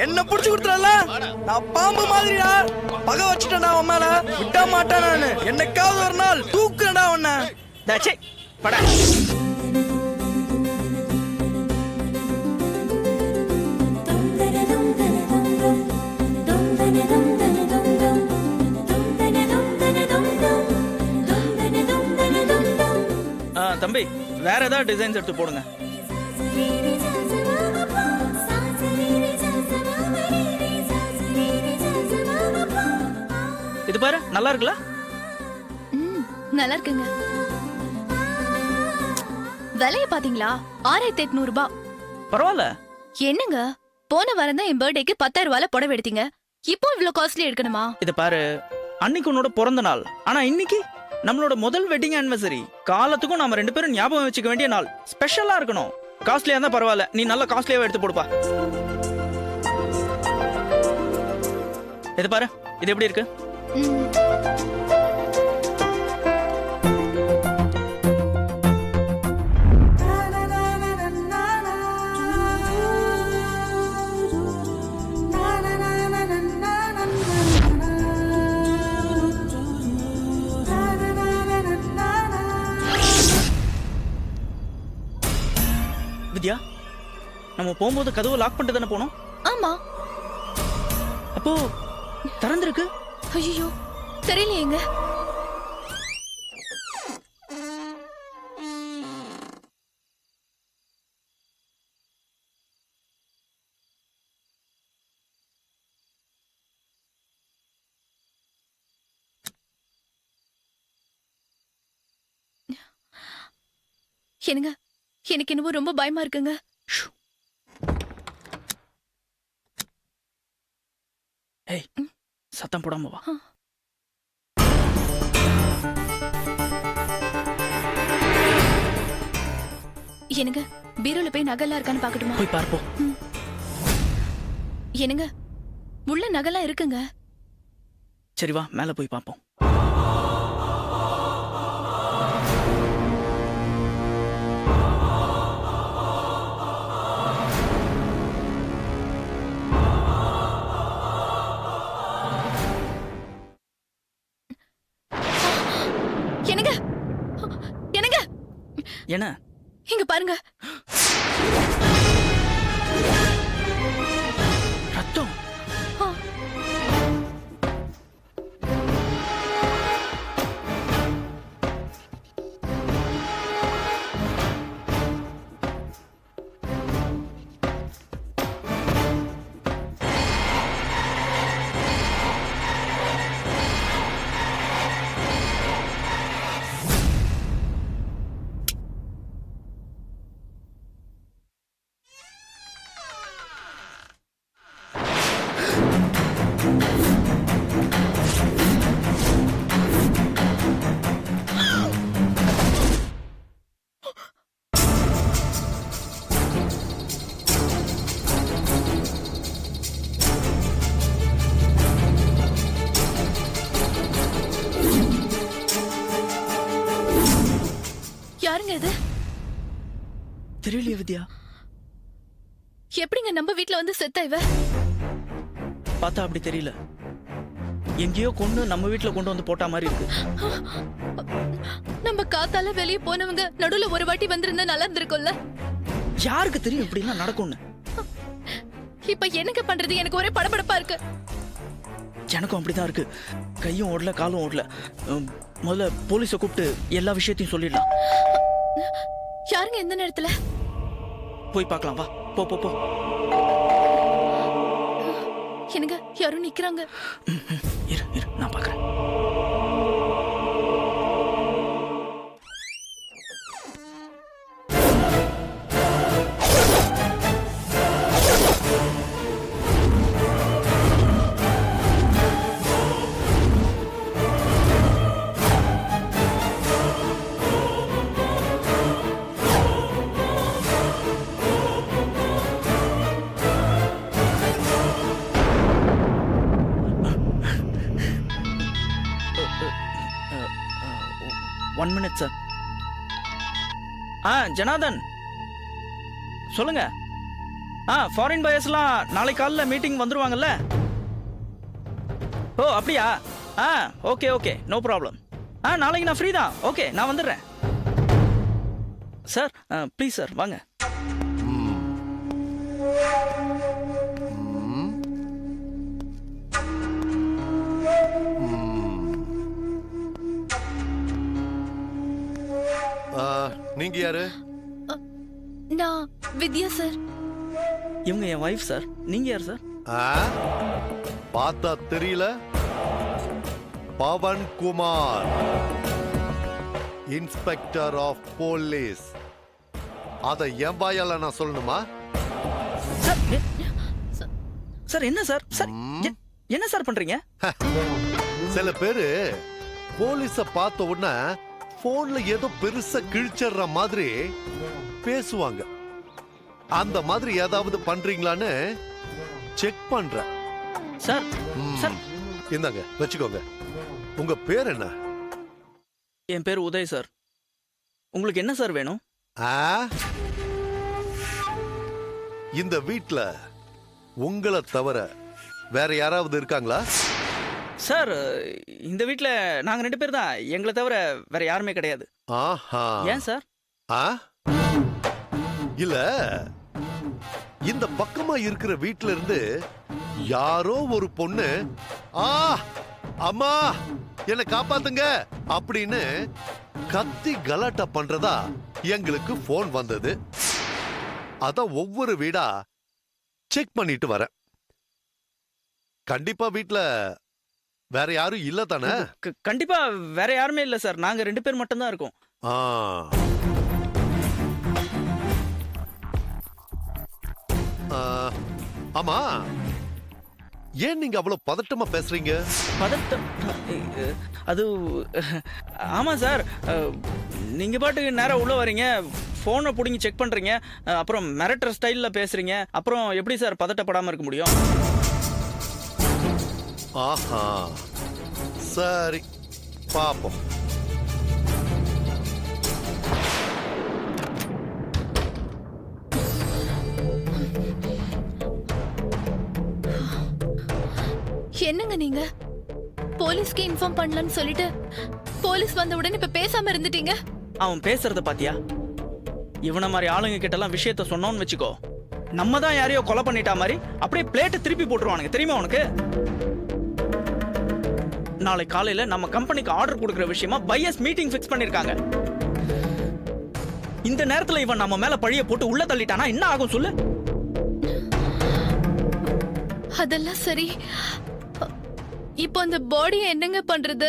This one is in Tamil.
என்ன புடிச்சு கொடுத்துறல, நான் பாம்பு மாதிரிடா. பகை வச்சுட்டேன்டா உன் மேல, விட மாட்டேன் நானு. என்னைக்காவது ஒரு நாள் தூக்குறடா உன்னை. டேய் படா. தம்பி, வேற ஏதாவது டிசைன்ஸ் எடுத்து போடுங்க. இது பாரு, நல்லா இருக்குல்ல? நல்லா இருக்குங்க. விலைய பாத்தீங்களா? 6800 ரூபாய். பரவாயில்ல. என்னங்க, போன வாரம் தான் என் பர்த்டேக்கு 10,000 ரூபாய்ல புடவை எடுத்தீங்க. இப்போ இவ்வளவு காஸ்ட்லி எடுக்கணுமா? இது பாரு, அன்னைக்கு உன்னோட பிறந்த நாள். ஆனா இன்னைக்கு நம்மளோட முதல் வெட்டிங் ஆனிவர்சரி. காலத்துக்கும் நாம 2 பேரும் ஞாபகம் வச்சுக்க வேண்டிய நாள். ஸ்பெஷலா இருக்கணும். காஸ்ட்லியா இருந்தா பரவாயில்ல, நீ நல்ல காஸ்ட்லியாவே எடுத்து போடுப்பா. இது பாரு, இது எப்படி இருக்கு? வித்யா, நம்ம போகும்போது கதவு லாக் பண்ணிட்டு தானே போனோம்? ஆமா. அப்போ திறந்திருக்கு. ஐயோ, தெரியலையேங்க. என்னங்க, எனக்கு என்னவோ ரொம்ப பயமா இருக்குங்க. ஏய், சத்தம் போடாம வா. என்னங்க, பீரோல போய் நகைலாம் இருக்கான்னு பாக்கட்டுமா? போய் பார்ப்போம். என்னங்க, உள்ள நகைலாம் இருக்குங்க. சரி வா, மேல போய் பார்ப்போம். என்னங்க, என்னங்க, என்ன? இங்க பாருங்க. ரத்தம். யாருங்க இது? தெரியலையே வித்யா. எப்படிங்க நம்ம வீட்ல வந்து செத்தா இவ? பார்த்தா அப்படி தெரியல. எங்கேயோ கொண்டு நம்ம வீட்ல கொண்டு வந்து போட்ட மாதிரி இருக்கு. நம்ம காத்தால வெளியே போனவங்க நடுவுல ஒரு வாட்டி வந்திருந்தா நல்லா இருந்திருக்கும்ல. யாருக்கு தெரியும் இப்படி எல்லாம் நடக்கும்னு? இப்ப என்னங்க பண்றது? எனக்கு ஒரே படபடப்பா இருக்கு. எனக்கும் அப்படிதான் இருக்கு. கையும் ஓடல, காலும் ஓடல. முதல்ல போலீஸை கூப்பிட்டு எல்லா விஷயத்தையும் சொல்லிடலாம். யாருங்க எந்த நேரத்துல? போய் பார்க்கலாம் வா. போ போ போ. என்னங்க, யாரும் நிக்கிறாங்க. இரு இரு, நான் பார்க்கறேன். One minute sir. ஜனார்தன் சொல்லுங்க. ஃபாரின் பயர்ஸ்லாம் நாளை காலைல மீட்டிங் வந்துருவாங்கல்ல? ஓ அப்படியா? Okay okay, no problem. நாளைக்கு நான் ஃப்ரீ தான். ஓகே, நான் வந்துடுறேன். சார் ப்ளீஸ் சார் வாங்க. நீங்க யாரு? நான் வித்யா சார். இவங்க என் ஒய்ஃப் சார். நீங்க யார் சார்? பார்த்தா தெரியல. Pavan Kumar, inspector of police. அத என் வாயால நான் சொல்லணுமா? சார் என்ன சார்? சார் என்ன சார் பண்றீங்க? சில பேரு போலீஸ பார்த்த உடனே போன்ல ஏதோ பெருசா கிழிச்சற மாதிரி பேசுவாங்க. அந்த மாதிரி ஏதாவது பண்றீங்களான்னு செக் பண்றேன். சார் சார் இந்தாங்க வச்சுக்கோங்க. உங்க பேர் என்ன? என் பேர் உதய் சார். உங்களுக்கு என்ன சார் வேணும்? இந்த வீட்ல உங்களை தவிர வேற யாராவது இருக்காங்களா? சார் இந்த வீட்ல நாங்க 2 பேர் தான். எங்களை தவிர வேற யாருமே கிடையாது. ஆஹா. ஏன் சார்? இல்ல, இந்த பக்கமா இருக்கிற வீட்ல இருந்து யாரோ ஒரு பொண்ணு அம்மா என்ன காப்பாத்துங்க அப்படின்னு கத்தி கலாட்டா பண்றதா எங்களுக்கு போன் வந்தது. அத ஒவ்வொரு வீடா செக் பண்ணிட்டு வரேன். கண்டிப்பா வீட்ல வேற யாரும் இல்ல தானே? கண்டிப்பா வேற யாருமே இல்ல சார். நாங்க 2 பேர் மட்டும் தான் இருக்கோம். ஆமா, ஏன் நீங்க அவ்வளவு பதட்டமா பேசுறீங்க? பதட்டம்? அது ஆமா சார், நீங்க பாட்டுக்கு நேரா உள்ள வரீங்க, போனை புடிங்கி செக் பண்றீங்க, அப்புறம் மிரட்டர் ஸ்டைல்ல பேசுறீங்க. அப்புறம் எப்படி சார் பதட்டப்படாம இருக்க முடியும்? ஆஹா, சரி பாப்போம். என்னங்க நீங்க? போலீஸ்க்கு இன்ஃபார்ம் பண்ணலன்னு சொல்லிட்டு போலீஸ் வந்த உடனே இப்ப பேசாம இருந்துட்டீங்க. அவன் பேசுறத பாத்தியா? இவன மாதிரி ஆளுங்க கிட்ட எல்லாம் விஷயத்த சொன்னோன்னு வச்சுக்கோ, நம்ம தான் யாரையோ கொலை பண்ணிட்டா மாதிரி அப்படியே பிளேட்டை திருப்பி போட்டுருவானுங்க. தெரியுமா உனக்கு? நாளை காலையில நம்ம கம்பெனிக்கு ஆர்டர் கொடுக்கிற விஷயமா பையர்ஸ் மீட்டிங் ஃபிக்ஸ் பண்ணிருக்காங்க. இந்த நேரத்துல இவன் நம்ம மேல பழிய போட்டு உள்ள தள்ளிட்டானா என்ன ஆகும் சொல்லு? அதெல்லாம் சரி, இப்போ அந்த பாடியை என்னங்க பண்றது?